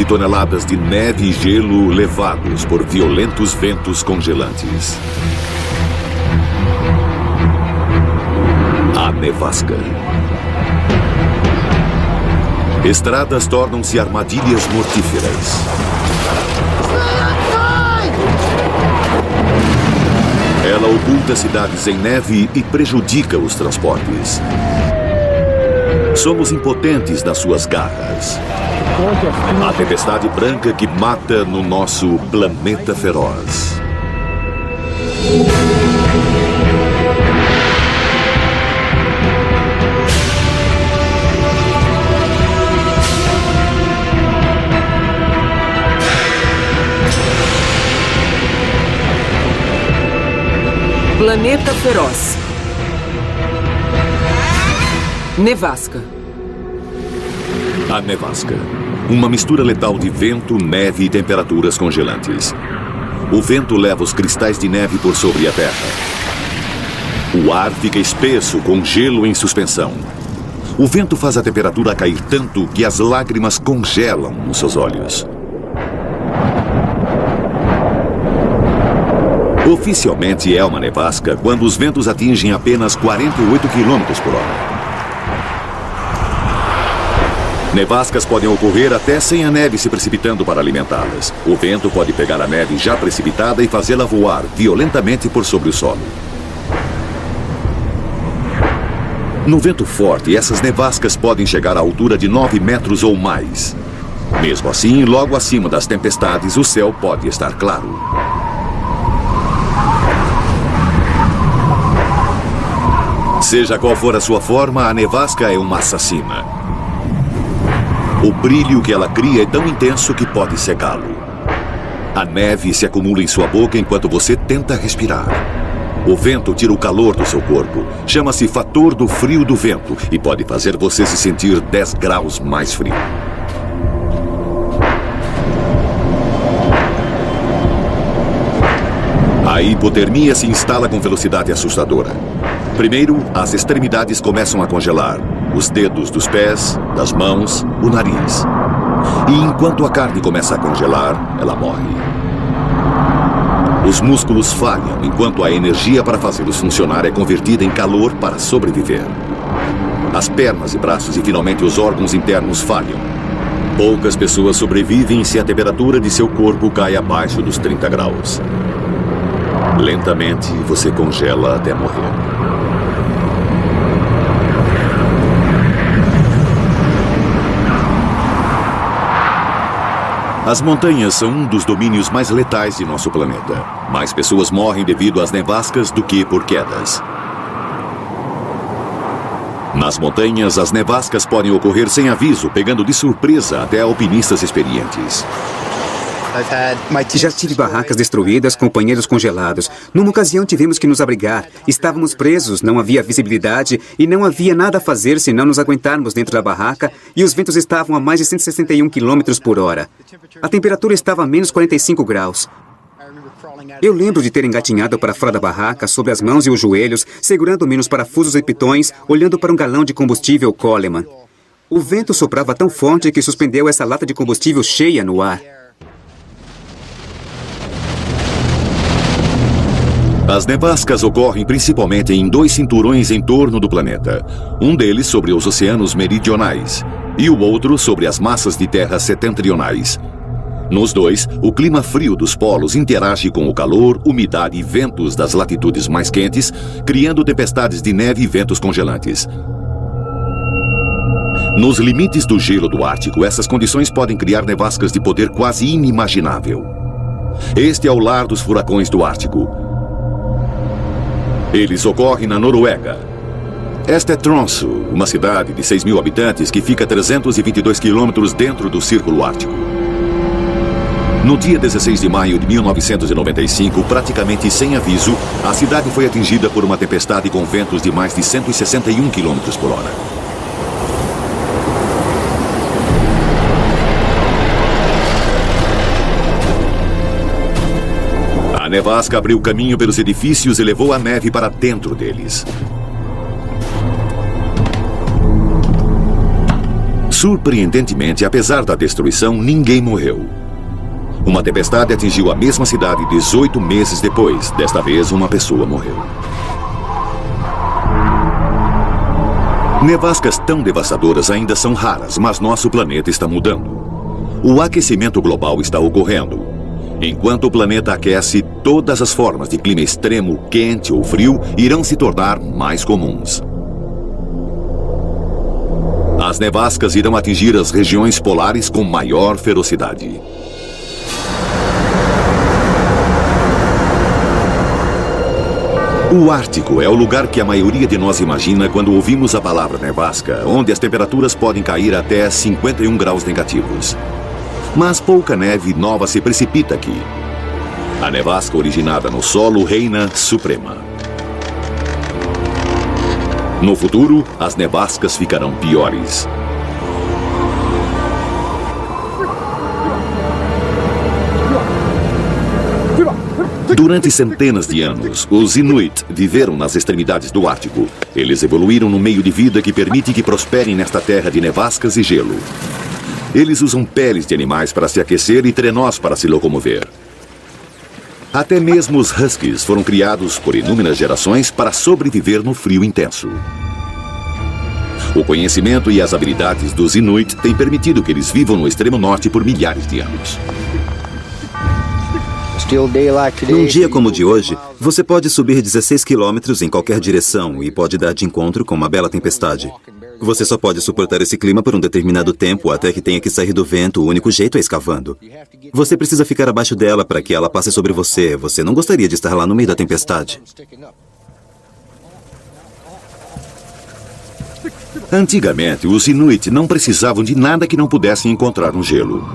toneladas de neve e gelo levados por violentos ventos congelantes. A nevasca. Estradas tornam-se armadilhas mortíferas. Ela oculta cidades em neve e prejudica os transportes. Somos impotentes nas suas garras. A tempestade branca que mata no nosso planeta feroz. Planeta feroz. Nevasca. A nevasca. Uma mistura letal de vento, neve e temperaturas congelantes. O vento leva os cristais de neve por sobre a terra. O ar fica espesso, com gelo em suspensão. O vento faz a temperatura cair tanto que as lágrimas congelam nos seus olhos. Oficialmente é uma nevasca quando os ventos atingem apenas 48 km por hora. Nevascas podem ocorrer até sem a neve se precipitando para alimentá-las. O vento pode pegar a neve já precipitada e fazê-la voar violentamente por sobre o solo. No vento forte, essas nevascas podem chegar à altura de 9 metros ou mais. Mesmo assim, logo acima das tempestades, o céu pode estar claro. Seja qual for a sua forma, a nevasca é uma assassina. O brilho que ela cria é tão intenso que pode cegá-lo. A neve se acumula em sua boca enquanto você tenta respirar. O vento tira o calor do seu corpo. Chama-se fator do frio do vento e pode fazer você se sentir 10 graus mais frio. A hipotermia se instala com velocidade assustadora. Primeiro, as extremidades começam a congelar. Os dedos dos pés, das mãos, o nariz. E enquanto a carne começa a congelar, ela morre. Os músculos falham, enquanto a energia para fazê-los funcionar é convertida em calor para sobreviver. As pernas e braços e finalmente os órgãos internos falham. Poucas pessoas sobrevivem se a temperatura de seu corpo cai abaixo dos 30 graus. Lentamente, você congela até morrer. As montanhas são um dos domínios mais letais de nosso planeta. Mais pessoas morrem devido às nevascas do que por quedas. Nas montanhas, as nevascas podem ocorrer sem aviso, pegando de surpresa até alpinistas experientes. Já tive barracas destruídas com banheiros congelados. Numa ocasião tivemos que nos abrigar. Estávamos presos, não havia visibilidade e não havia nada a fazer senão nos aguentarmos dentro da barraca e os ventos estavam a mais de 161 km por hora. A temperatura estava a menos 45 graus. Eu lembro de ter engatinhado para fora da barraca, sobre as mãos e os joelhos, segurando-me nos parafusos e pitões, olhando para um galão de combustível Coleman. O vento soprava tão forte que suspendeu essa lata de combustível cheia no ar. As nevascas ocorrem principalmente em 2 cinturões em torno do planeta. Um deles sobre os oceanos meridionais e o outro sobre as massas de terra setentrionais. Nos dois, o clima frio dos polos interage com o calor, umidade e ventos das latitudes mais quentes, criando tempestades de neve e ventos congelantes. Nos limites do gelo do Ártico, essas condições podem criar nevascas de poder quase inimaginável. Este é o lar dos furacões do Ártico. Eles ocorrem na Noruega. Esta é Tromsø, uma cidade de 6 mil habitantes que fica a 322 quilômetros dentro do Círculo Ártico. No dia 16 de maio de 1995, praticamente sem aviso, a cidade foi atingida por uma tempestade com ventos de mais de 161 km por hora. A nevasca abriu caminho pelos edifícios e levou a neve para dentro deles. Surpreendentemente, apesar da destruição, ninguém morreu. Uma tempestade atingiu a mesma cidade 18 meses depois. Desta vez, uma pessoa morreu. Nevascas tão devastadoras ainda são raras, mas nosso planeta está mudando. O aquecimento global está ocorrendo. Enquanto o planeta aquece, todas as formas de clima extremo, quente ou frio, irão se tornar mais comuns. As nevascas irão atingir as regiões polares com maior ferocidade. O Ártico é o lugar que a maioria de nós imagina quando ouvimos a palavra nevasca, onde as temperaturas podem cair até 51 graus negativos. Mas pouca neve nova se precipita aqui. A nevasca originada no solo reina suprema. No futuro, as nevascas ficarão piores. Durante centenas de anos, os Inuit viveram nas extremidades do Ártico. Eles evoluíram no meio de vida que permite que prosperem nesta terra de nevascas e gelo. Eles usam peles de animais para se aquecer e trenós para se locomover. Até mesmo os huskies foram criados por inúmeras gerações para sobreviver no frio intenso. O conhecimento e as habilidades dos Inuit têm permitido que eles vivam no extremo norte por milhares de anos. Num dia como o de hoje, você pode subir 16 quilômetros em qualquer direção e pode dar de encontro com uma bela tempestade. Você só pode suportar esse clima por um determinado tempo até que tenha que sair do vento. O único jeito é escavando. Você precisa ficar abaixo dela para que ela passe sobre você. Você não gostaria de estar lá no meio da tempestade. Antigamente, os Inuit não precisavam de nada que não pudessem encontrar no gelo.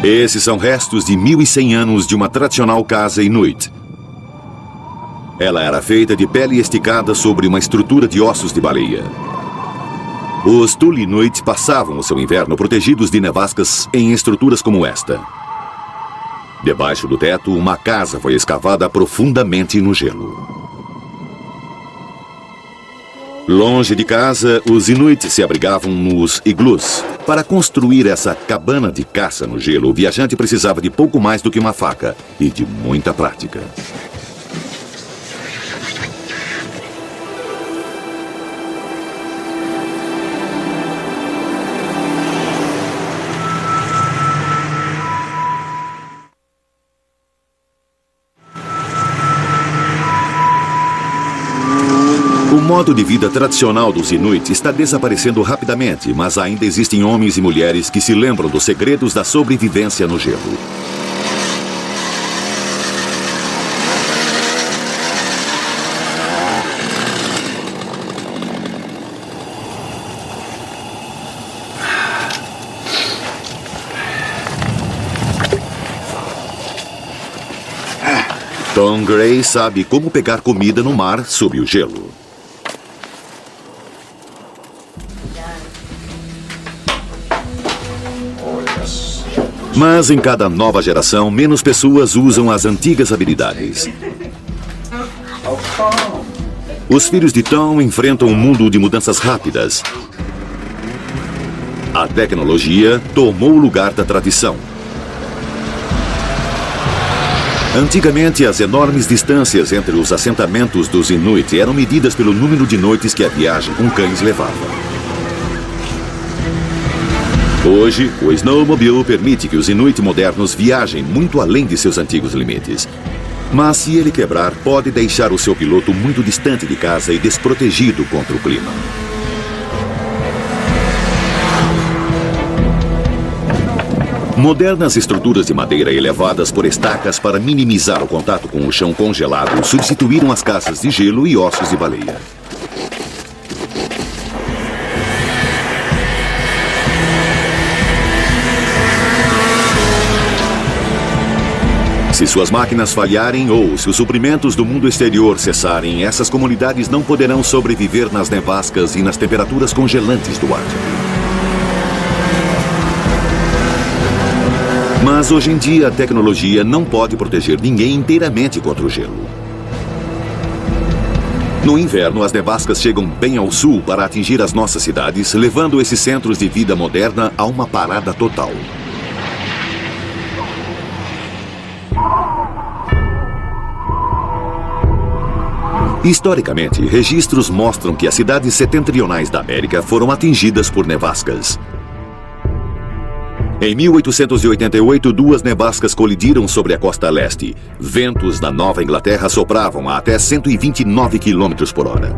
Esses são restos de 1.100 anos de uma tradicional casa Inuit. Ela era feita de pele esticada sobre uma estrutura de ossos de baleia. Os Thule Inuit passavam o seu inverno protegidos de nevascas em estruturas como esta. Debaixo do teto, uma casa foi escavada profundamente no gelo. Longe de casa, os Inuit se abrigavam nos iglus. Para construir essa cabana de caça no gelo, o viajante precisava de pouco mais do que uma faca e de muita prática. O modo de vida tradicional dos Inuit está desaparecendo rapidamente, mas ainda existem homens e mulheres que se lembram dos segredos da sobrevivência no gelo. Tom Gray sabe como pegar comida no mar sob o gelo. Mas em cada nova geração, menos pessoas usam as antigas habilidades. Os filhos de Tom enfrentam um mundo de mudanças rápidas. A tecnologia tomou o lugar da tradição. Antigamente, as enormes distâncias entre os assentamentos dos Inuit eram medidas pelo número de noites que a viagem com cães levava. Hoje, o snowmobile permite que os Inuit modernos viajem muito além de seus antigos limites. Mas se ele quebrar, pode deixar o seu piloto muito distante de casa e desprotegido contra o clima. Modernas estruturas de madeira elevadas por estacas para minimizar o contato com o chão congelado substituíram as casas de gelo e ossos de baleia. Se suas máquinas falharem ou se os suprimentos do mundo exterior cessarem, essas comunidades não poderão sobreviver nas nevascas e nas temperaturas congelantes do Ártico. Mas hoje em dia a tecnologia não pode proteger ninguém inteiramente contra o gelo. No inverno, as nevascas chegam bem ao sul para atingir as nossas cidades, levando esses centros de vida moderna a uma parada total. Historicamente, registros mostram que as cidades setentrionais da América foram atingidas por nevascas. Em 1888, duas nevascas colidiram sobre a costa leste. Ventos da Nova Inglaterra sopravam a até 129 km por hora.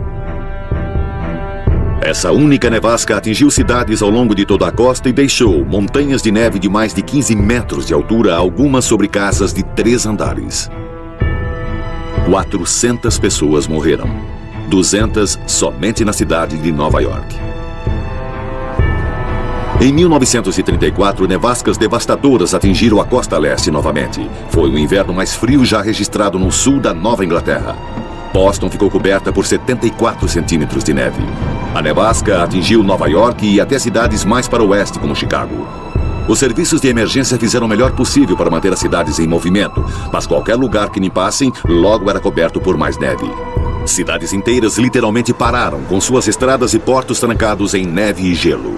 Essa única nevasca atingiu cidades ao longo de toda a costa e deixou montanhas de neve de mais de 15 metros de altura, algumas sobre casas de 3 andares. 400 pessoas morreram, 200 somente na cidade de Nova York. Em 1934, nevascas devastadoras atingiram a costa leste novamente. Foi o inverno mais frio já registrado no sul da Nova Inglaterra. Boston ficou coberta por 74 centímetros de neve. A nevasca atingiu Nova York e até cidades mais para o oeste, como Chicago. Os serviços de emergência fizeram o melhor possível para manter as cidades em movimento, mas qualquer lugar que limpassem logo era coberto por mais neve. Cidades inteiras literalmente pararam, com suas estradas e portos trancados em neve e gelo.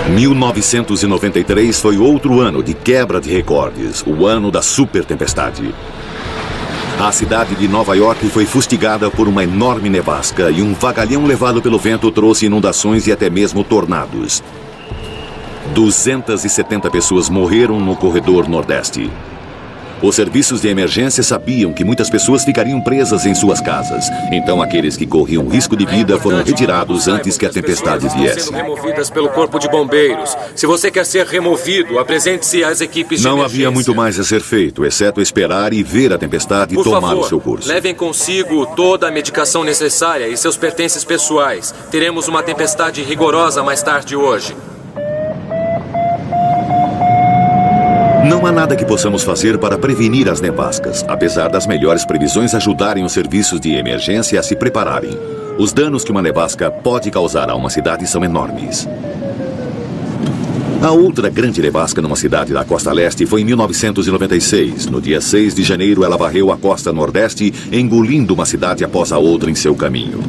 1993 foi outro ano de quebra de recordes, o ano da super tempestade. A cidade de Nova York foi fustigada por uma enorme nevasca e um vagalhão levado pelo vento trouxe inundações e até mesmo tornados. 270 pessoas morreram no corredor nordeste. Os serviços de emergência sabiam que muitas pessoas ficariam presas em suas casas. Então aqueles que corriam risco de vida foram retirados antes que a tempestade viesse. Sendo removidas pelo corpo de bombeiros. Se você quer ser removido, apresente-se às equipes de Não emergência. havia muito mais a ser feito, exceto esperar e ver a tempestade Por tomar favor, o seu curso. levem consigo toda a medicação necessária e seus pertences pessoais. Teremos uma tempestade rigorosa mais tarde hoje. Não há nada que possamos fazer para prevenir as nevascas, apesar das melhores previsões ajudarem os serviços de emergência a se prepararem. Os danos que uma nevasca pode causar a uma cidade são enormes. A outra grande nevasca numa cidade da costa leste foi em 1996. No dia 6 de janeiro, ela varreu a costa nordeste, engolindo uma cidade após a outra em seu caminho.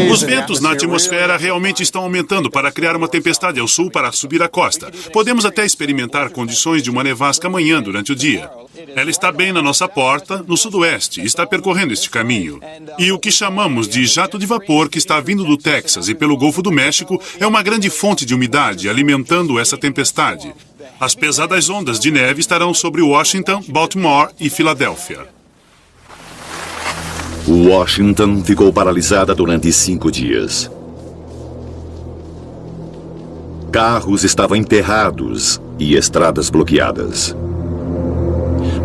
Os ventos na atmosfera realmente estão aumentando para criar uma tempestade ao sul para subir a costa. Podemos até experimentar condições de uma nevasca amanhã durante o dia. Ela está bem na nossa porta, no sudoeste, e está percorrendo este caminho. E o que chamamos de jato de vapor que está vindo do Texas e pelo Golfo do México é uma grande fonte de umidade alimentando essa tempestade. As pesadas ondas de neve estarão sobre Washington, Baltimore e Filadélfia. Washington ficou paralisada durante 5 dias. Carros estavam enterrados e estradas bloqueadas.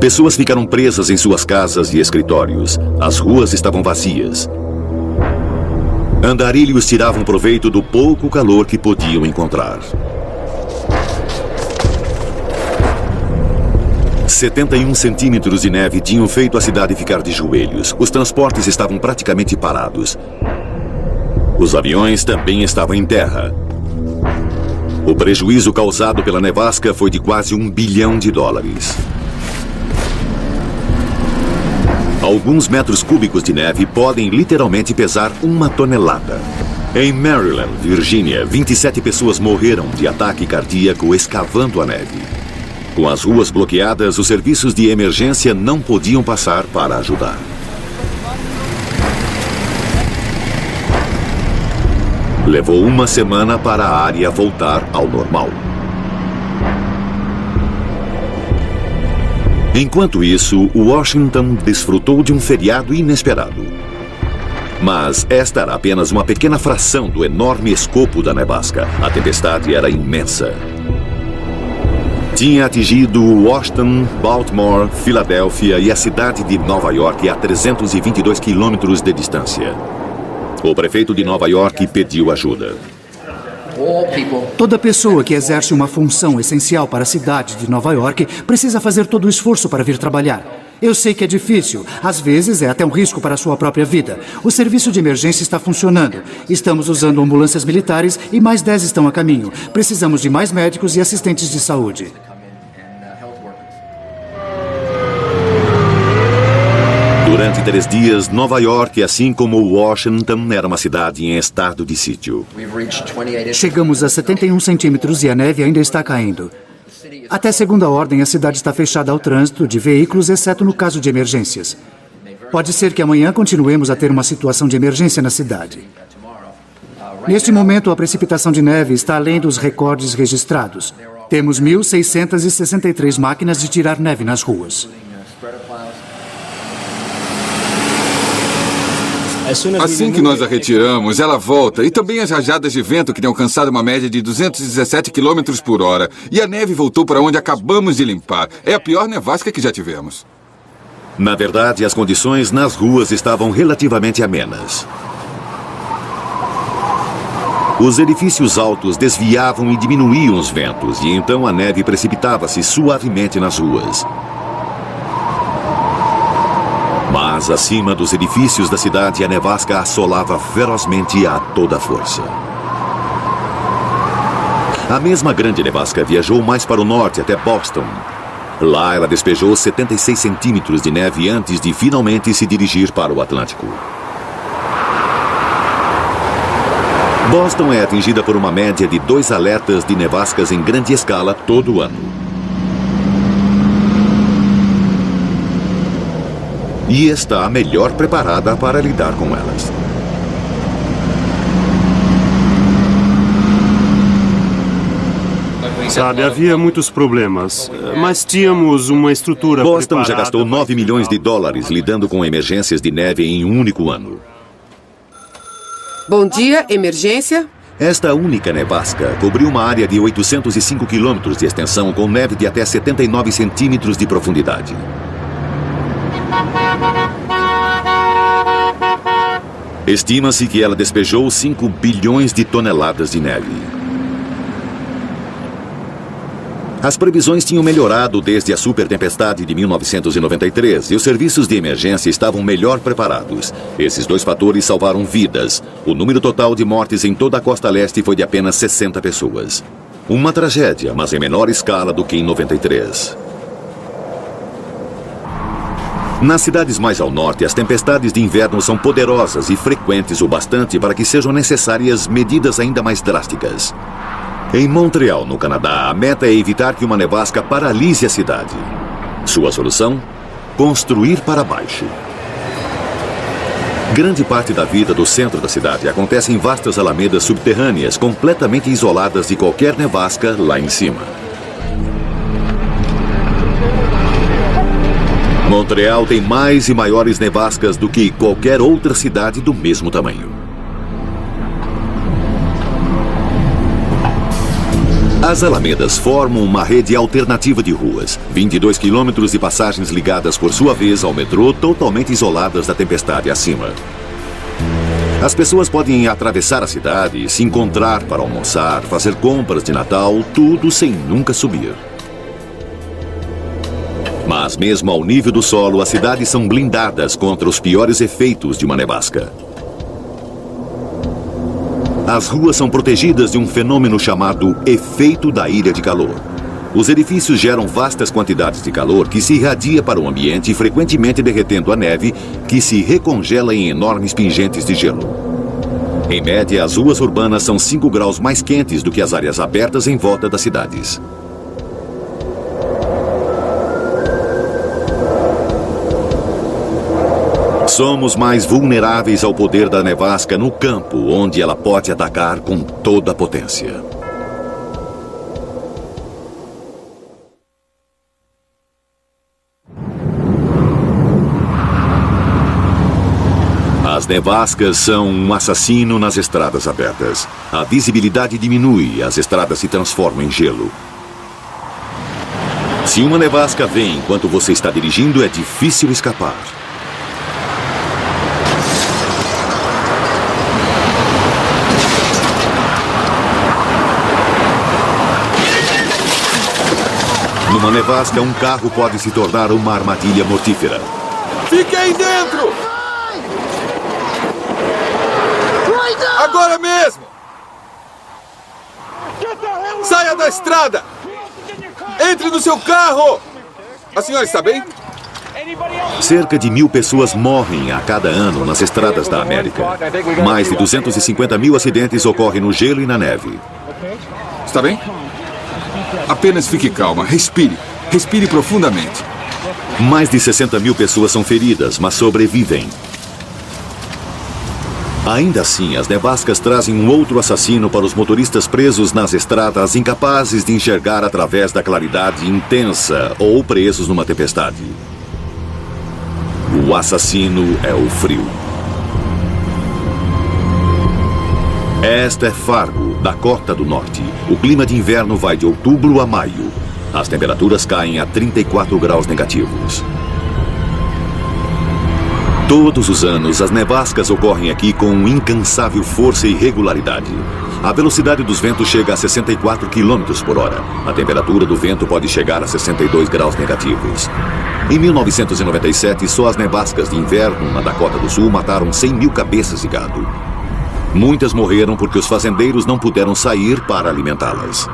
Pessoas ficaram presas em suas casas e escritórios. As ruas estavam vazias. Andarilhos tiravam proveito do pouco calor que podiam encontrar. 71 centímetros de neve tinham feito a cidade ficar de joelhos. Os transportes estavam praticamente parados. Os aviões também estavam em terra. O prejuízo causado pela nevasca foi de quase $1 bilhão. Alguns metros cúbicos de neve podem literalmente pesar 1 tonelada. Em Maryland, Virgínia, 27 pessoas morreram de ataque cardíaco escavando a neve. Com as ruas bloqueadas, os serviços de emergência não podiam passar para ajudar. Levou 1 semana para a área voltar ao normal. Enquanto isso, Washington desfrutou de um feriado inesperado. Mas esta era apenas uma pequena fração do enorme escopo da nevasca. A tempestade era imensa. Tinha atingido Washington, Baltimore, Filadélfia e a cidade de Nova York a 322 quilômetros de distância. O prefeito de Nova York pediu ajuda. Toda pessoa que exerce uma função essencial para a cidade de Nova York precisa fazer todo o esforço para vir trabalhar. Eu sei que é difícil, às vezes é até um risco para a sua própria vida. O serviço de emergência está funcionando. Estamos usando ambulâncias militares e mais 10 estão a caminho. Precisamos de mais médicos e assistentes de saúde. 3 dias, Nova York, assim como Washington, era uma cidade em estado de sítio. Chegamos a 71 centímetros e a neve ainda está caindo. Até segunda ordem, a cidade está fechada ao trânsito de veículos, exceto no caso de emergências. Pode ser que amanhã continuemos a ter uma situação de emergência na cidade. Neste momento, a precipitação de neve está além dos recordes registrados. Temos 1.663 máquinas de tirar neve nas ruas. Assim que nós a retiramos, ela volta. E também as rajadas de vento que têm alcançado uma média de 217 km por hora. E a neve voltou para onde acabamos de limpar. É a pior nevasca que já tivemos. Na verdade, as condições nas ruas estavam relativamente amenas. Os edifícios altos desviavam e diminuíam os ventos, e então a neve precipitava-se suavemente nas ruas. Mas acima dos edifícios da cidade, a nevasca assolava ferozmente a toda força. A mesma grande nevasca viajou mais para o norte, até Boston. Lá ela despejou 76 centímetros de neve antes de finalmente se dirigir para o Atlântico. Boston é atingida por uma média de 2 alertas de nevascas em grande escala todo ano. E está melhor preparada para lidar com elas. Sabe, havia muitos problemas, mas tínhamos uma estrutura Boston já gastou preparada. 9 milhões de dólares lidando com emergências de neve em um único ano. Bom dia, emergência. Esta única nevasca cobriu uma área de 805 quilômetros de extensão com neve de até 79 centímetros de profundidade. Estima-se que ela despejou 5 bilhões de toneladas de neve. As previsões tinham melhorado desde a supertempestade de 1993 e os serviços de emergência estavam melhor preparados. Esses 2 fatores salvaram vidas. O número total de mortes em toda a costa leste foi de apenas 60 pessoas. Uma tragédia, mas em menor escala do que em 93. Nas cidades mais ao norte, as tempestades de inverno são poderosas e frequentes o bastante para que sejam necessárias medidas ainda mais drásticas. Em Montreal, no Canadá, a meta é evitar que uma nevasca paralise a cidade. Sua solução? Construir para baixo. Grande parte da vida do centro da cidade acontece em vastas alamedas subterrâneas, completamente isoladas de qualquer nevasca lá em cima. Montreal tem mais e maiores nevascas do que qualquer outra cidade do mesmo tamanho. As alamedas formam uma rede alternativa de ruas, 22 quilômetros de passagens ligadas por sua vez ao metrô, totalmente isoladas da tempestade acima. As pessoas podem atravessar a cidade, se encontrar para almoçar, fazer compras de Natal, tudo sem nunca subir. Mas mesmo ao nível do solo, as cidades são blindadas contra os piores efeitos de uma nevasca. As ruas são protegidas de um fenômeno chamado efeito da ilha de calor. Os edifícios geram vastas quantidades de calor que se irradia para o ambiente, frequentemente derretendo a neve, que se recongela em enormes pingentes de gelo. Em média, as ruas urbanas são 5 graus mais quentes do que as áreas abertas em volta das cidades. Somos mais vulneráveis ao poder da nevasca no campo, onde ela pode atacar com toda a potência. As nevascas são um assassino nas estradas abertas. A visibilidade diminui, as estradas se transformam em gelo. Se uma nevasca vem enquanto você está dirigindo, é difícil escapar. Numa nevasca, um carro pode se tornar uma armadilha mortífera. Fique aí dentro! Agora mesmo! Saia da estrada! Entre no seu carro! A senhora está bem? Cerca de 1.000 pessoas morrem a cada ano nas estradas da América. Mais de 250 mil acidentes ocorrem no gelo e na neve. Está bem? Apenas fique calma. Respire. Respire profundamente. Mais de 60 mil pessoas são feridas, mas sobrevivem. Ainda assim, as nevascas trazem um outro assassino para os motoristas presos nas estradas, incapazes de enxergar através da claridade intensa ou presos numa tempestade. O assassino é o frio. Esta é Fargo, Dakota do Norte. O clima de inverno vai de outubro a maio. As temperaturas caem a 34 graus negativos. Todos os anos, as nevascas ocorrem aqui com incansável força e regularidade. A velocidade dos ventos chega a 64 km por hora. A temperatura do vento pode chegar a 62 graus negativos. Em 1997, só as nevascas de inverno na Dakota do Sul mataram 100 mil cabeças de gado. Muitas morreram porque os fazendeiros não puderam sair para alimentá-las.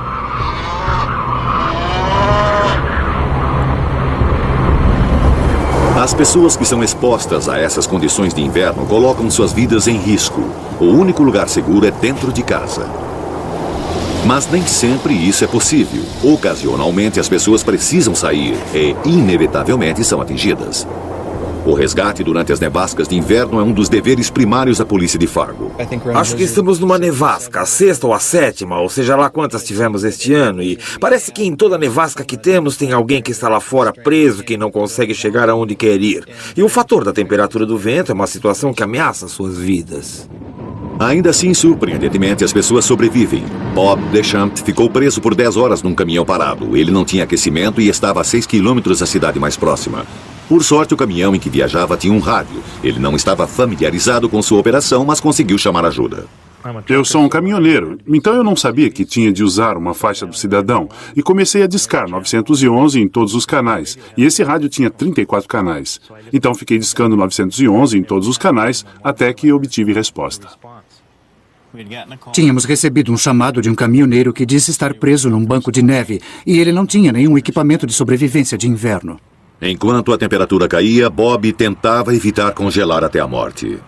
As pessoas que são expostas a essas condições de inverno colocam suas vidas em risco. O único lugar seguro é dentro de casa. Mas nem sempre isso é possível. Ocasionalmente as pessoas precisam sair e, inevitavelmente, são atingidas. O resgate durante as nevascas de inverno é um dos deveres primários da polícia de Fargo. Acho que estamos numa nevasca, a 6ª ou a 7ª, ou seja lá quantas tivemos este ano, e parece que em toda nevasca que temos tem alguém que está lá fora preso, que não consegue chegar aonde quer ir. E o fator da temperatura do vento é uma situação que ameaça suas vidas. Ainda assim, surpreendentemente, as pessoas sobrevivem. Bob Deschamps ficou preso por 10 horas num caminhão parado. Ele não tinha aquecimento e estava a 6 quilômetros da cidade mais próxima. Por sorte, o caminhão em que viajava tinha um rádio. Ele não estava familiarizado com sua operação, mas conseguiu chamar ajuda. Eu sou um caminhoneiro, então eu não sabia que tinha de usar uma faixa do cidadão e comecei a discar 911 em todos os canais. E esse rádio tinha 34 canais. Então fiquei discando 911 em todos os canais até que obtive resposta. Tínhamos recebido um chamado de um caminhoneiro que disse estar preso num banco de neve e ele não tinha nenhum equipamento de sobrevivência de inverno. Enquanto a temperatura caía, Bob tentava evitar congelar até a morte.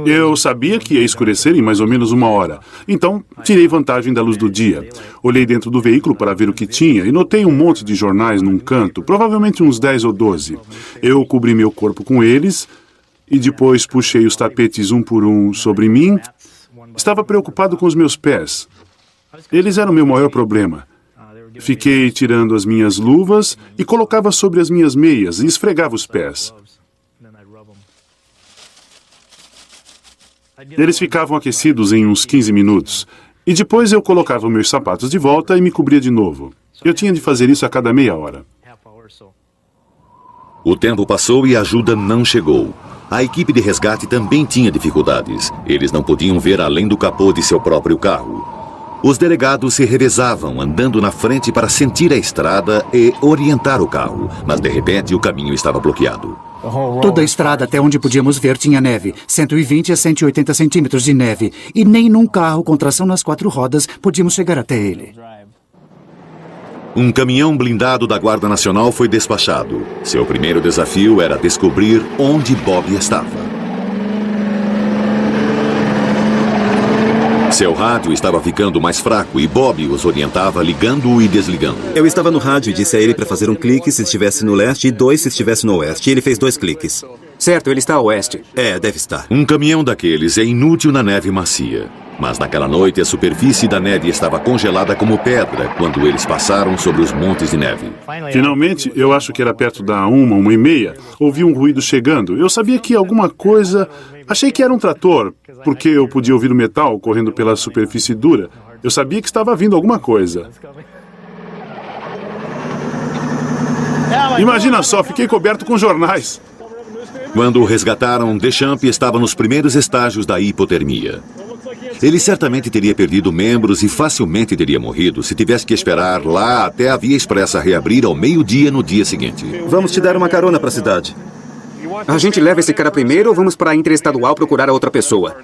Eu sabia que ia escurecer em mais ou menos 1 hora, então tirei vantagem da luz do dia. Olhei dentro do veículo para ver o que tinha e notei um monte de jornais num canto, provavelmente uns 10 ou 12. Eu cobri meu corpo com eles e depois puxei os tapetes um por um sobre mim. Estava preocupado com os meus pés. Eles eram meu maior problema. Fiquei tirando as minhas luvas e colocava sobre as minhas meias e esfregava os pés. Eles ficavam aquecidos em uns 15 minutos. E depois eu colocava meus sapatos de volta e me cobria de novo. Eu tinha de fazer isso a cada meia hora. O tempo passou e a ajuda não chegou. A equipe de resgate também tinha dificuldades. Eles não podiam ver além do capô de seu próprio carro. Os delegados se revezavam, andando na frente para sentir a estrada e orientar o carro. Mas, de repente, o caminho estava bloqueado. Toda a estrada até onde podíamos ver tinha neve, 120 a 180 centímetros de neve. E nem num carro com tração nas 4 rodas podíamos chegar até ele. Um caminhão blindado da Guarda Nacional foi despachado. Seu primeiro desafio era descobrir onde Bob estava. Seu rádio estava ficando mais fraco e Bob os orientava ligando-o e desligando. Eu estava no rádio e disse a ele para fazer um clique se estivesse no leste e 2 se estivesse no oeste. E ele fez 2 cliques. Certo, ele está a oeste. É, deve estar. Um caminhão daqueles é inútil na neve macia. Mas naquela noite a superfície da neve estava congelada como pedra quando eles passaram sobre os montes de neve. Finalmente, eu acho que era perto da 1h30, ouvi um ruído chegando. Eu sabia que alguma coisa... Achei que era um trator, porque eu podia ouvir o metal correndo pela superfície dura. Eu sabia que estava vindo alguma coisa. Imagina só, fiquei coberto com jornais. Quando o resgataram, Deschamps estava nos primeiros estágios da hipotermia. Ele certamente teria perdido membros e facilmente teria morrido se tivesse que esperar lá até a via expressa reabrir ao meio-dia no dia seguinte. Vamos te dar uma carona para a cidade. A gente leva esse cara primeiro ou vamos para a interestadual procurar a outra pessoa?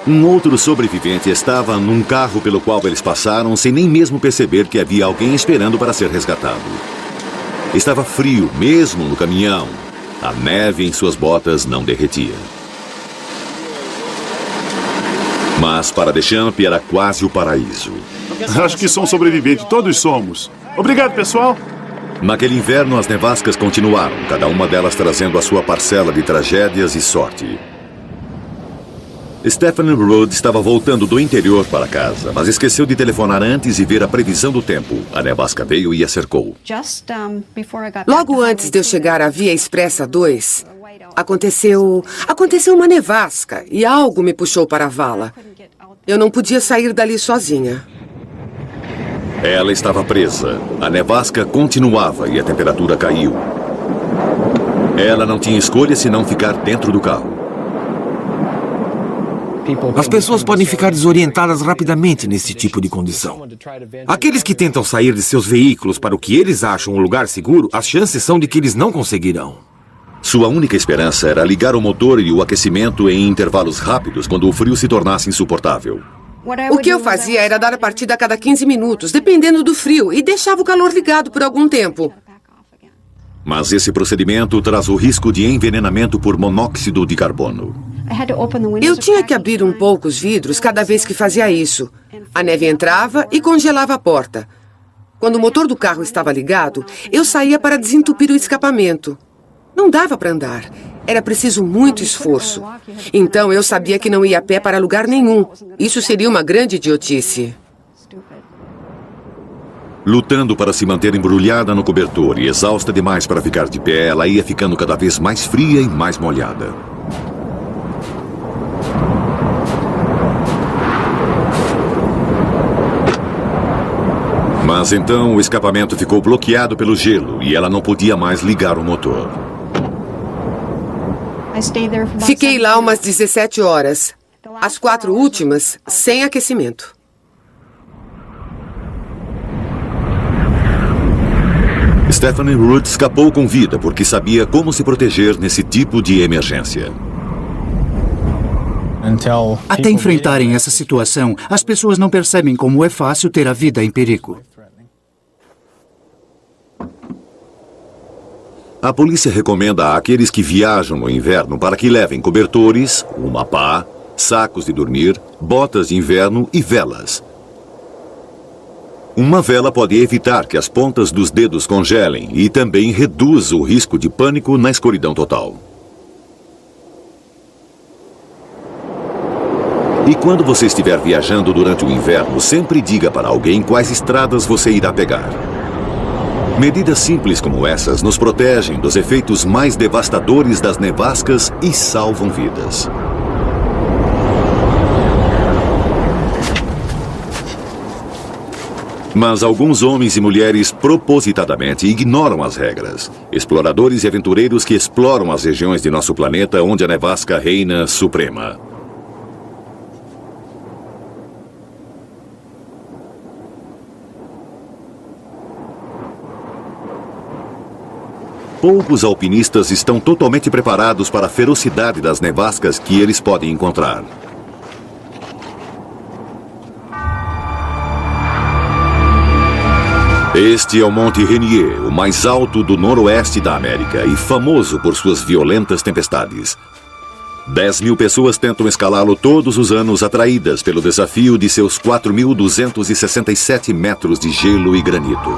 Um outro sobrevivente estava num carro pelo qual eles passaram sem nem mesmo perceber que havia alguém esperando para ser resgatado. Estava frio, mesmo no caminhão. A neve em suas botas não derretia. Mas para Deschamps era quase o paraíso. Acho que sou um sobrevivente. Todos somos. Obrigado, pessoal. Naquele inverno, as nevascas continuaram, cada uma delas trazendo a sua parcela de tragédias e sorte. Stephanie Rudd estava voltando do interior para casa, mas esqueceu de telefonar antes e ver a previsão do tempo. A nevasca veio e a cercou. Logo antes de eu chegar à Via Expressa 2, aconteceu uma nevasca e algo me puxou para a vala. Eu não podia sair dali sozinha. Ela estava presa. A nevasca continuava e a temperatura caiu. Ela não tinha escolha senão ficar dentro do carro. As pessoas podem ficar desorientadas rapidamente nesse tipo de condição. Aqueles que tentam sair de seus veículos para o que eles acham um lugar seguro, as chances são de que eles não conseguirão. Sua única esperança era ligar o motor e o aquecimento em intervalos rápidos quando o frio se tornasse insuportável. O que eu fazia era dar a partida a cada 15 minutos, dependendo do frio, e deixava o calor ligado por algum tempo. Mas esse procedimento traz o risco de envenenamento por monóxido de carbono. Eu tinha que abrir um pouco os vidros cada vez que fazia isso. A neve entrava e congelava a porta. Quando o motor do carro estava ligado, eu saía para desentupir o escapamento. Não dava para andar. Era preciso muito esforço. Então eu sabia que não ia a pé para lugar nenhum. Isso seria uma grande idiotice. Lutando para se manter embrulhada no cobertor e exausta demais para ficar de pé, ela ia ficando cada vez mais fria e mais molhada. Mas então o escapamento ficou bloqueado pelo gelo e ela não podia mais ligar o motor. Fiquei lá umas 17 horas. As 4 últimas, sem aquecimento. Stephanie Rudd escapou com vida porque sabia como se proteger nesse tipo de emergência. Até enfrentarem essa situação, as pessoas não percebem como é fácil ter a vida em perigo. A polícia recomenda àqueles que viajam no inverno para que levem cobertores, uma pá, sacos de dormir, botas de inverno e velas. Uma vela pode evitar que as pontas dos dedos congelem e também reduz o risco de pânico na escuridão total. E quando você estiver viajando durante o inverno, sempre diga para alguém quais estradas você irá pegar. Medidas simples como essas nos protegem dos efeitos mais devastadores das nevascas e salvam vidas. Mas alguns homens e mulheres propositadamente ignoram as regras. Exploradores e aventureiros que exploram as regiões de nosso planeta onde a nevasca reina suprema. Poucos alpinistas estão totalmente preparados para a ferocidade das nevascas que eles podem encontrar. Este é o Monte Rainier, o mais alto do noroeste da América e famoso por suas violentas tempestades. 10.000 pessoas tentam escalá-lo todos os anos, atraídas pelo desafio de seus 4.267 metros de gelo e granito.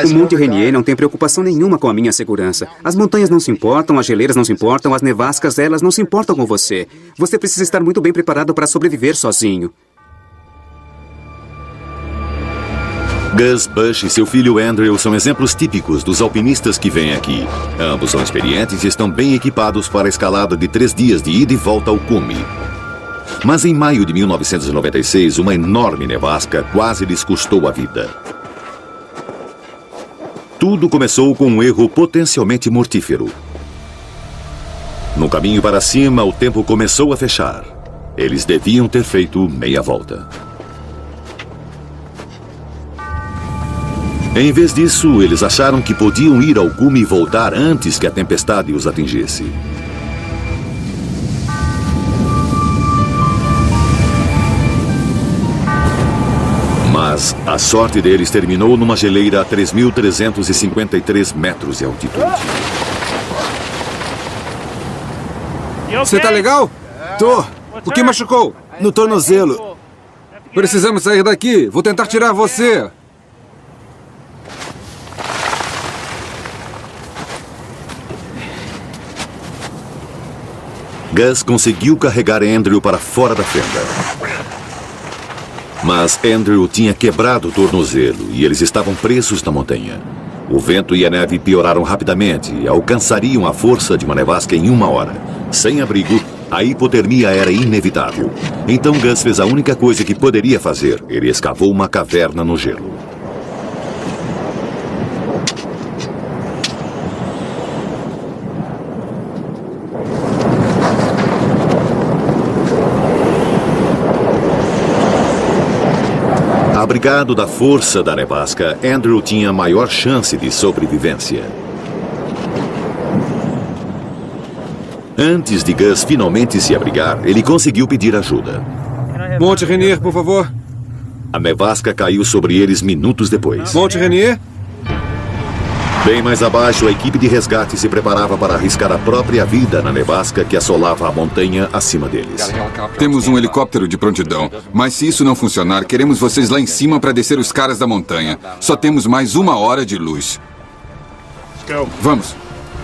O Monte Rainier não tem preocupação nenhuma com a minha segurança. As montanhas não se importam, as geleiras não se importam, as nevascas, elas não se importam com você. Você precisa estar muito bem preparado para sobreviver sozinho. Gus Bush e seu filho Andrew são exemplos típicos dos alpinistas que vêm aqui. Ambos são experientes e estão bem equipados para a escalada de 3 dias de ida e volta ao cume. Mas em maio de 1996, uma enorme nevasca quase lhes custou a vida. Tudo começou com um erro potencialmente mortífero. No caminho para cima, o tempo começou a fechar. Eles deviam ter feito meia volta. Em vez disso, eles acharam que podiam ir ao cume e voltar antes que a tempestade os atingisse. Mas Mas a sorte deles terminou numa geleira a 3.353 metros de altitude. Você tá legal? Tô. O que machucou? No tornozelo. Precisamos sair daqui. Vou tentar tirar você. Gus conseguiu carregar Andrew para fora da fenda. Mas Andrew tinha quebrado o tornozelo e eles estavam presos na montanha. O vento e a neve pioraram rapidamente e alcançariam a força de uma nevasca em 1 hora. Sem abrigo, a hipotermia era inevitável. Então Gus fez a única coisa que poderia fazer. Ele escavou uma caverna no gelo. Abrigado da força da nevasca, Andrew tinha maior chance de sobrevivência. Antes de Gus finalmente se abrigar, ele conseguiu pedir ajuda. Monte Rainier, por favor. A nevasca caiu sobre eles minutos depois. Monte Rainier. Bem mais abaixo, a equipe de resgate se preparava para arriscar a própria vida na nevasca que assolava a montanha acima deles. Temos um helicóptero de prontidão, mas se isso não funcionar, queremos vocês lá em cima para descer os caras da montanha. Só temos mais 1 hora de luz. Vamos.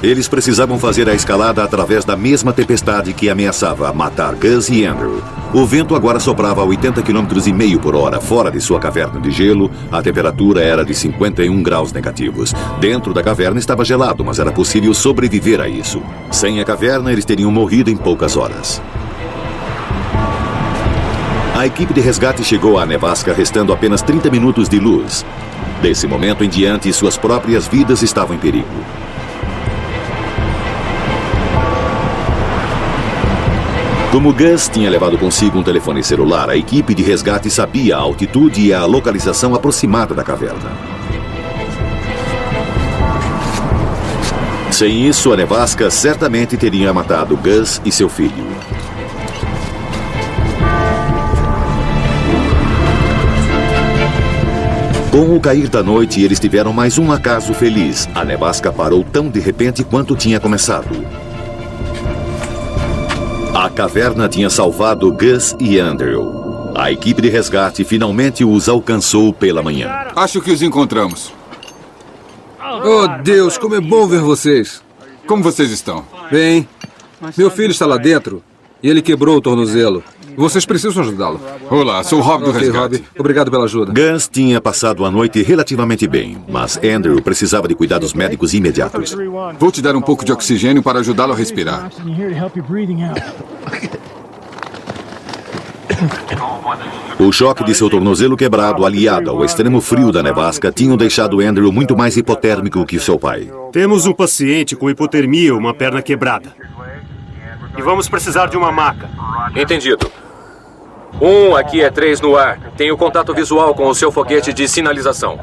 Eles precisavam fazer a escalada através da mesma tempestade que ameaçava matar Gus e Andrew. O vento agora soprava a 80,5 km por hora fora de sua caverna de gelo. A temperatura era de 51 graus negativos. Dentro da caverna estava gelado, mas era possível sobreviver a isso. Sem a caverna, eles teriam morrido em poucas horas. A equipe de resgate chegou à nevasca restando apenas 30 minutos de luz. Desse momento em diante, suas próprias vidas estavam em perigo. Como Gus tinha levado consigo um telefone celular, a equipe de resgate sabia a altitude e a localização aproximada da caverna. Sem isso, a nevasca certamente teria matado Gus e seu filho. Com o cair da noite, eles tiveram mais um acaso feliz. A nevasca parou tão de repente quanto tinha começado. A caverna tinha salvado Gus e Andrew. A equipe de resgate finalmente os alcançou pela manhã. Acho que os encontramos. Oh, Deus, como é bom ver vocês. Como vocês estão? Bem, meu filho está lá dentro e ele quebrou o tornozelo. Vocês precisam ajudá-lo. Olá, sou o Rob do resgate. Rob. Obrigado pela ajuda. Gus tinha passado a noite relativamente bem, mas Andrew precisava de cuidados médicos imediatos. Vou te dar um pouco de oxigênio para ajudá-lo a respirar. O choque de seu tornozelo quebrado, aliado ao extremo frio da nevasca, tinham deixado Andrew muito mais hipotérmico que seu pai. Temos um paciente com hipotermia, uma perna quebrada. E vamos precisar de uma maca. Entendido. Aqui é 3 no ar. Tenho contato visual com o seu foguete de sinalização.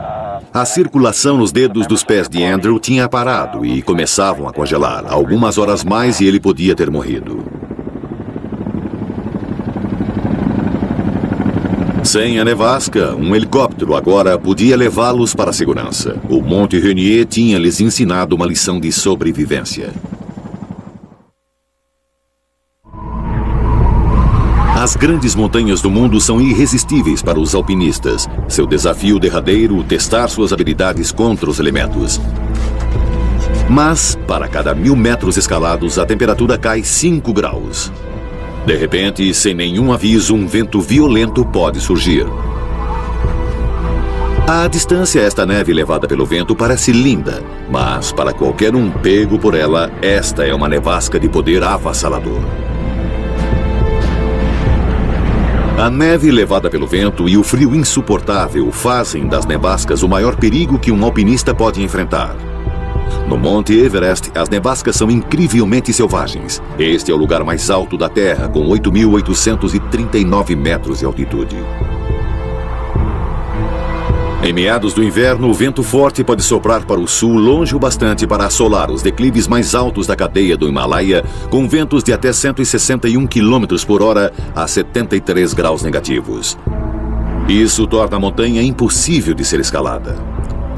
A circulação nos dedos dos pés de Andrew tinha parado e começavam a congelar. Algumas horas mais e ele podia ter morrido. Sem a nevasca, um helicóptero agora podia levá-los para a segurança. O Monte Rainier tinha lhes ensinado uma lição de sobrevivência. As grandes montanhas do mundo são irresistíveis para os alpinistas. Seu desafio derradeiro, testar suas habilidades contra os elementos. Mas, para cada 1.000 metros escalados, a temperatura cai 5 graus. De repente, sem nenhum aviso, um vento violento pode surgir. À distância, esta neve levada pelo vento parece linda, mas para qualquer um pego por ela, esta é uma nevasca de poder avassalador. A neve levada pelo vento e o frio insuportável fazem das nevascas o maior perigo que um alpinista pode enfrentar. No Monte Everest, as nevascas são incrivelmente selvagens. Este é o lugar mais alto da Terra, com 8.839 metros de altitude. Em meados do inverno, o vento forte pode soprar para o sul longe o bastante para assolar os declives mais altos da cadeia do Himalaia, com ventos de até 161 km por hora a 73 graus negativos. Isso torna a montanha impossível de ser escalada.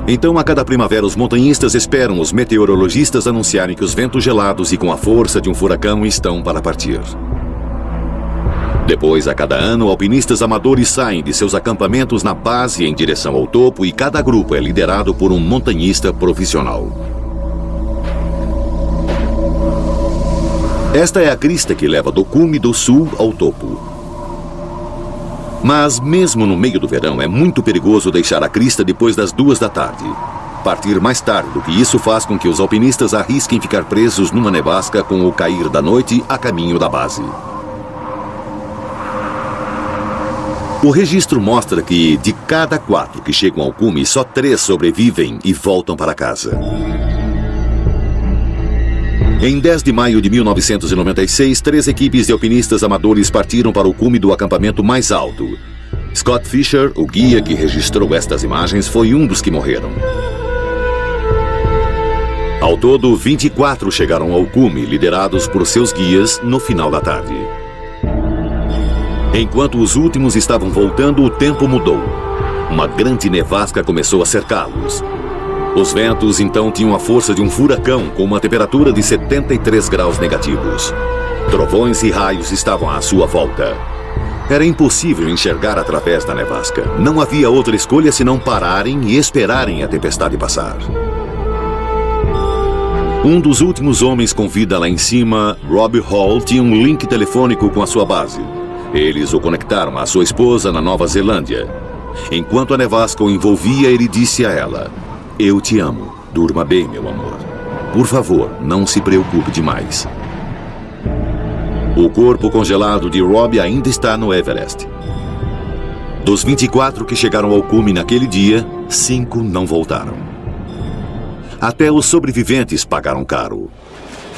Então, a cada primavera, os montanhistas esperam os meteorologistas anunciarem que os ventos gelados e com a força de um furacão estão para partir. Depois, a cada ano, alpinistas amadores saem de seus acampamentos na base em direção ao topo e cada grupo é liderado por um montanhista profissional. Esta é a crista que leva do cume do sul ao topo. Mas, mesmo no meio do verão, é muito perigoso deixar a crista depois das 2 da tarde. Partir mais tarde do que isso faz com que os alpinistas arrisquem ficar presos numa nevasca com o cair da noite a caminho da base. O registro mostra que, de cada 4 que chegam ao cume, só 3 sobrevivem e voltam para casa. Em 10 de maio de 1996, 3 equipes de alpinistas amadores partiram para o cume do acampamento mais alto. Scott Fisher, o guia que registrou estas imagens, foi um dos que morreram. Ao todo, 24 chegaram ao cume, liderados por seus guias, no final da tarde. Enquanto os últimos estavam voltando, o tempo mudou. Uma grande nevasca começou a cercá-los. Os ventos, então, tinham a força de um furacão com uma temperatura de 73 graus negativos. Trovões e raios estavam à sua volta. Era impossível enxergar através da nevasca. Não havia outra escolha senão pararem e esperarem a tempestade passar. Um dos últimos homens com vida lá em cima, Rob Hall, tinha um link telefônico com a sua base. Eles o conectaram à sua esposa na Nova Zelândia. Enquanto a nevasca o envolvia, ele disse a ela: "Eu te amo. Durma bem, meu amor. Por favor, não se preocupe demais." O corpo congelado de Rob ainda está no Everest. Dos 24 que chegaram ao cume naquele dia, 5 não voltaram. Até os sobreviventes pagaram caro.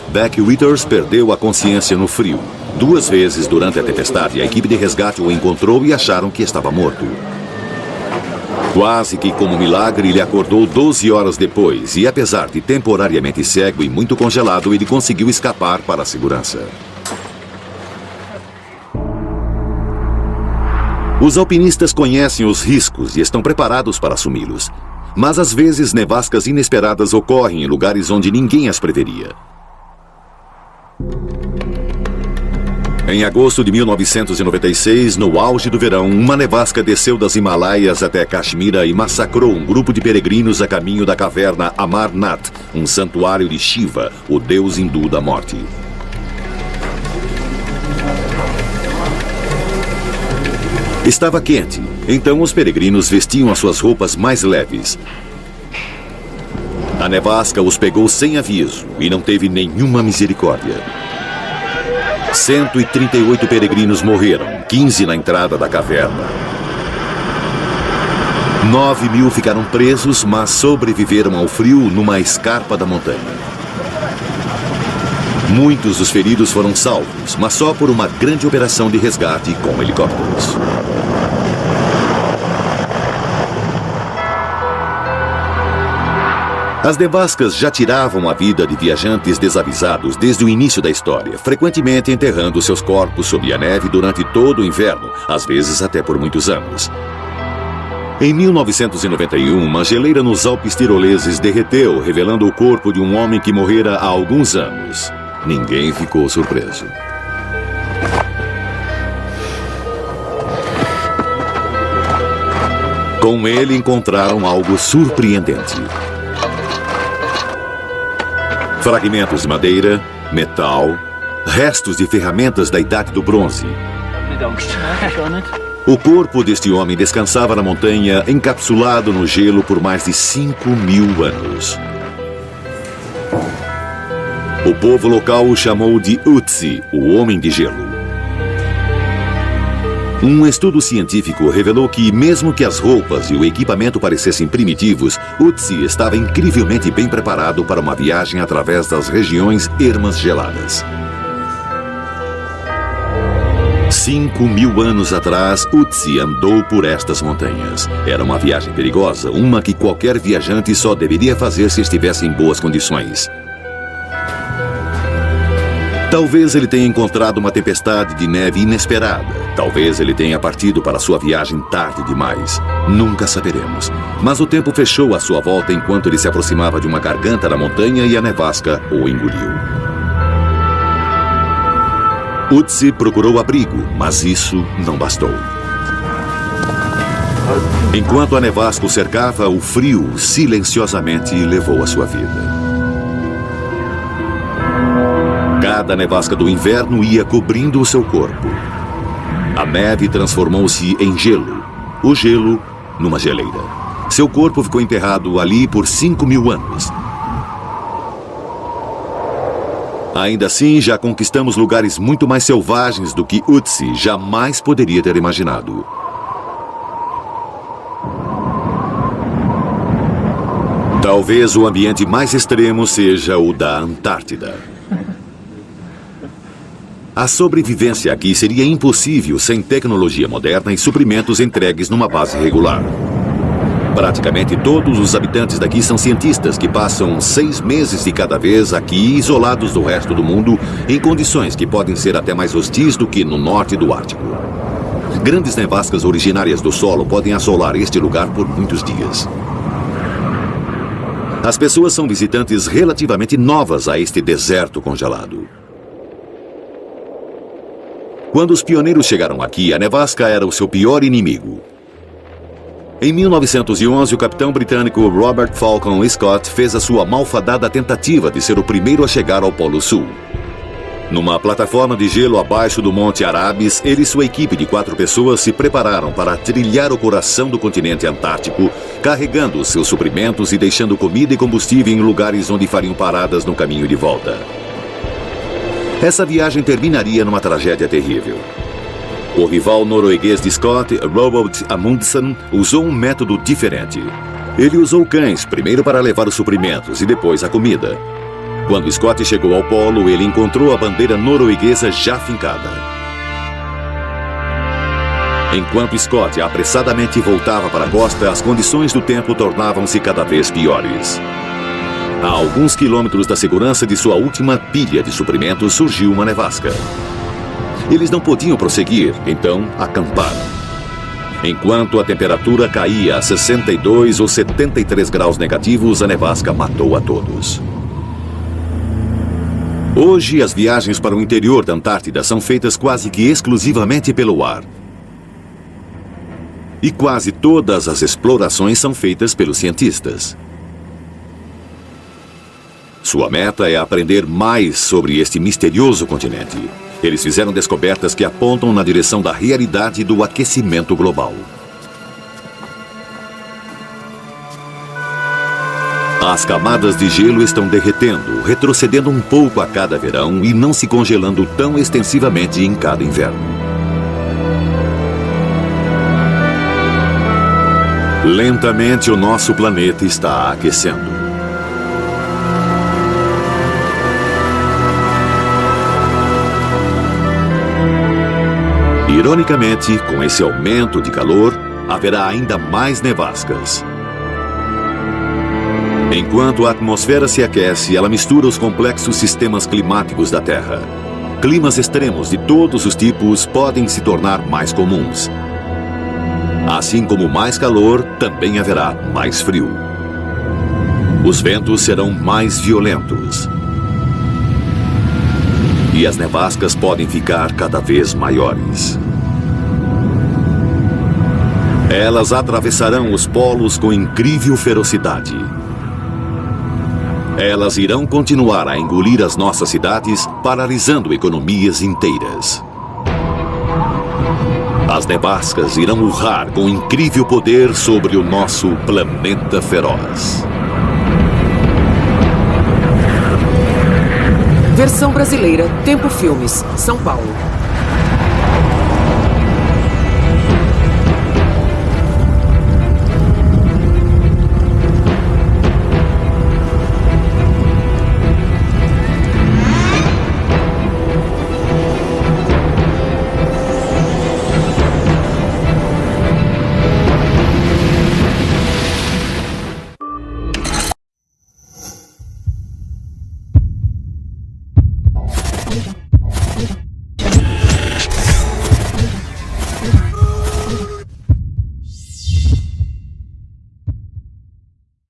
Beck Withers perdeu a consciência no frio. 2 vezes durante a tempestade, a equipe de resgate o encontrou e acharam que estava morto. Quase que como milagre, ele acordou 12 horas depois e, apesar de temporariamente cego e muito congelado, ele conseguiu escapar para a segurança. Os alpinistas conhecem os riscos e estão preparados para assumi-los. Mas às vezes nevascas inesperadas ocorrem em lugares onde ninguém as preveria. Em agosto de 1996, no auge do verão, uma nevasca desceu das Himalaias até Caxemira e massacrou um grupo de peregrinos a caminho da caverna Amarnath, um santuário de Shiva, o deus hindu da morte. Estava quente, então os peregrinos vestiam as suas roupas mais leves. A nevasca os pegou sem aviso e não teve nenhuma misericórdia. 138 peregrinos morreram, 15 na entrada da caverna. 9.000 ficaram presos, mas sobreviveram ao frio numa escarpa da montanha. Muitos dos feridos foram salvos, mas só por uma grande operação de resgate com helicópteros. As nevascas já tiravam a vida de viajantes desavisados desde o início da história, frequentemente enterrando seus corpos sob a neve durante todo o inverno, às vezes até por muitos anos. Em 1991, uma geleira nos Alpes tiroleses derreteu, revelando o corpo de um homem que morrera há alguns anos. Ninguém ficou surpreso. Com ele encontraram algo surpreendente. Fragmentos de madeira, metal, restos de ferramentas da Idade do Bronze. O corpo deste homem descansava na montanha, encapsulado no gelo por mais de 5.000 anos. O povo local o chamou de Ötzi, o Homem de Gelo. Um estudo científico revelou que, mesmo que as roupas e o equipamento parecessem primitivos, Ötzi estava incrivelmente bem preparado para uma viagem através das regiões ermas geladas. 5.000 anos atrás, Ötzi andou por estas montanhas. Era uma viagem perigosa, uma que qualquer viajante só deveria fazer se estivesse em boas condições. Talvez ele tenha encontrado uma tempestade de neve inesperada. Talvez ele tenha partido para sua viagem tarde demais. Nunca saberemos. Mas o tempo fechou à sua volta enquanto ele se aproximava de uma garganta da montanha e a nevasca o engoliu. Ötzi procurou abrigo, mas isso não bastou. Enquanto a nevasca o cercava, o frio silenciosamente levou a sua vida. Cada nevasca do inverno ia cobrindo o seu corpo. A neve transformou-se em gelo. O gelo, numa geleira. Seu corpo ficou enterrado ali por 5.000 anos. Ainda assim, já conquistamos lugares muito mais selvagens do que Ötzi jamais poderia ter imaginado. Talvez o ambiente mais extremo seja o da Antártida. A sobrevivência aqui seria impossível sem tecnologia moderna e suprimentos entregues numa base regular. Praticamente todos os habitantes daqui são cientistas que passam 6 meses de cada vez aqui, isolados do resto do mundo, em condições que podem ser até mais hostis do que no norte do Ártico. Grandes nevascas originárias do solo podem assolar este lugar por muitos dias. As pessoas são visitantes relativamente novas a este deserto congelado. Quando os pioneiros chegaram aqui, a nevasca era o seu pior inimigo. Em 1911, o capitão britânico Robert Falcon Scott fez a sua malfadada tentativa de ser o primeiro a chegar ao Polo Sul. Numa plataforma de gelo abaixo do Monte Arabes, ele e sua equipe de 4 pessoas se prepararam para trilhar o coração do continente antártico, carregando seus suprimentos e deixando comida e combustível em lugares onde fariam paradas no caminho de volta. Essa viagem terminaria numa tragédia terrível. O rival norueguês de Scott, Roald Amundsen, usou um método diferente. Ele usou cães, primeiro para levar os suprimentos e depois a comida. Quando Scott chegou ao polo, ele encontrou a bandeira norueguesa já fincada. Enquanto Scott apressadamente voltava para a costa, as condições do tempo tornavam-se cada vez piores. A alguns quilômetros da segurança de sua última pilha de suprimentos surgiu uma nevasca. Eles não podiam prosseguir, então acamparam. Enquanto a temperatura caía a 62 ou 73 graus negativos, a nevasca matou a todos. Hoje, as viagens para o interior da Antártida são feitas quase que exclusivamente pelo ar. E quase todas as explorações são feitas pelos cientistas. Sua meta é aprender mais sobre este misterioso continente. Eles fizeram descobertas que apontam na direção da realidade do aquecimento global. As camadas de gelo estão derretendo, retrocedendo um pouco a cada verão e não se congelando tão extensivamente em cada inverno. Lentamente, o nosso planeta está aquecendo. Ironicamente, com esse aumento de calor, haverá ainda mais nevascas. Enquanto a atmosfera se aquece, ela mistura os complexos sistemas climáticos da Terra. Climas extremos de todos os tipos podem se tornar mais comuns. Assim como mais calor, também haverá mais frio. Os ventos serão mais violentos. E as nevascas podem ficar cada vez maiores. Elas atravessarão os polos com incrível ferocidade. Elas irão continuar a engolir as nossas cidades, paralisando economias inteiras. As nevascas irão urrar com incrível poder sobre o nosso planeta feroz. Versão brasileira, Tempo Filmes, São Paulo.